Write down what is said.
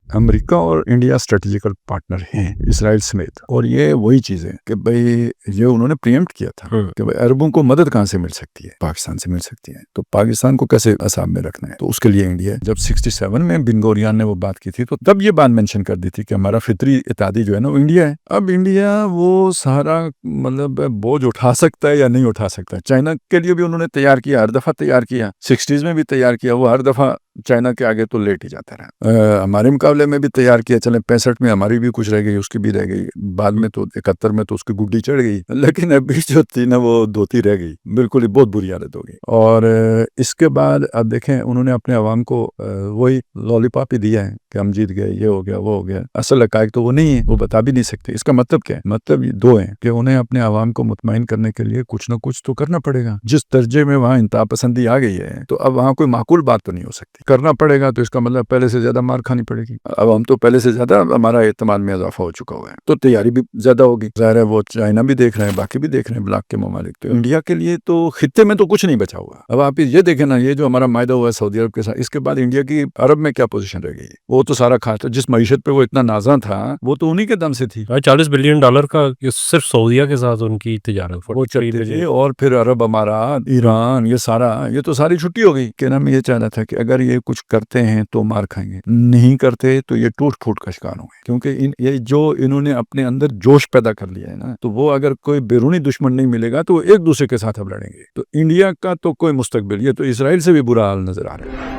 امریکہ اور India strategical partner ہیں اسرائیل سمیت، اور یہ وہی چیز ہے کہ بھئی یہ انہوں نے پریمپٹ کیا تھا کہ بھئی عربوں کو مدد کہاں سے مل سکتی ہے، پاکستان سے مل سکتی ہے، تو پاکستان کو کیسے اعصاب میں رکھنا ہے، تو اس کے لیے انڈیا جب 67 میں بن گوریان نے وہ بات کی تھی تو تب یہ بات مینشن کر دی تھی کہ ہمارا فطری اتحادی جو ہے نا وہ انڈیا ہے۔ اب انڈیا وہ سارا مطلب بوجھ اٹھا سکتا ہے یا نہیں اٹھا سکتا، چائنا کے لیے بھی انہوں نے تیار کیا، ہر دفعہ تیار کیا، 60s میں بھی تیار کیا، وہ ہر دفعہ چائنا کے آگے تو لیٹ ہی جاتا رہا۔ ہمارے مقابلے میں بھی تیار کیا، چلیں 65 میں ہماری بھی کچھ رہ گئی، اس کی بھی رہ گئی، بعد میں تو 71 میں تو اس کی گڈی چڑھ گئی، لیکن ابھی جو تھی نا وہ دھوتی رہ گئی، بالکل ہی بہت بری حالت ہو گئی۔ اور اس کے بعد اب دیکھیں انہوں نے اپنے عوام کو وہی لولی پاپ ہی دیا ہے کہ ہم جیت گئے، یہ ہو گیا وہ ہو گیا، اصل حقائق تو وہ نہیں ہے، وہ بتا بھی نہیں سکتے۔ اس کا مطلب کیا ہے؟ مطلب یہ دو ہیں کہ انہیں اپنے عوام کو مطمئن کرنے کے لیے کچھ نہ کچھ تو کرنا پڑے گا۔ جس درجے میں وہاں انتہا پسندی آ گئی ہے تو اب وہاں کوئی معقول بات تو نہیں ہو سکتی، کرنا پڑے گا، تو اس کا مطلب پہلے سے زیادہ مار کھانی پڑے گی۔ اب ہم تو پہلے سے زیادہ ہمارا اعتماد میں اضافہ ہو چکا ہوا ہے، تو تیاری بھی زیادہ ہوگی، ظاہر ہے وہ چائنا بھی دیکھ رہے ہیں، باقی بھی دیکھ رہے ہیں بلاک کے ممالک، تو انڈیا کے لیے تو خطے میں تو کچھ نہیں بچا ہوا۔ اب آپ یہ دیکھیں نا، یہ جو ہمارا معاہدہ ہوا ہے سعودی عرب کے ساتھ، اس کے بعد انڈیا کی عرب میں کیا پوزیشن رہ گئی ہے؟ وہ تو سارا کھاتا، جس معیشت پہ وہ اتنا نازاں تھا وہ تو انہی کے دم سے تھی، $40 بلین کا صرف سعودیہ کے ساتھ ان کی تجارت وہ چلتی تھی، اور پھر عرب امارات، ایران، یہ تو ساری چھٹی ہو گئی کہ نا میں یہ چاہ رہا تھا کہ اگر یہ کچھ کرتے ہیں تو مار کھائیں گے، نہیں کرتے تو یہ ٹوٹ پھوٹ کا شکار ہوں گے، کیونکہ یہ جو انہوں نے اپنے اندر جوش پیدا کر لیا ہے نا، تو وہ اگر کوئی بیرونی دشمن نہیں ملے گا تو وہ ایک دوسرے کے ساتھ اب لڑیں گے، تو انڈیا کا تو کوئی مستقبل، یہ تو اسرائیل سے بھی برا حال نظر آ رہا ہے۔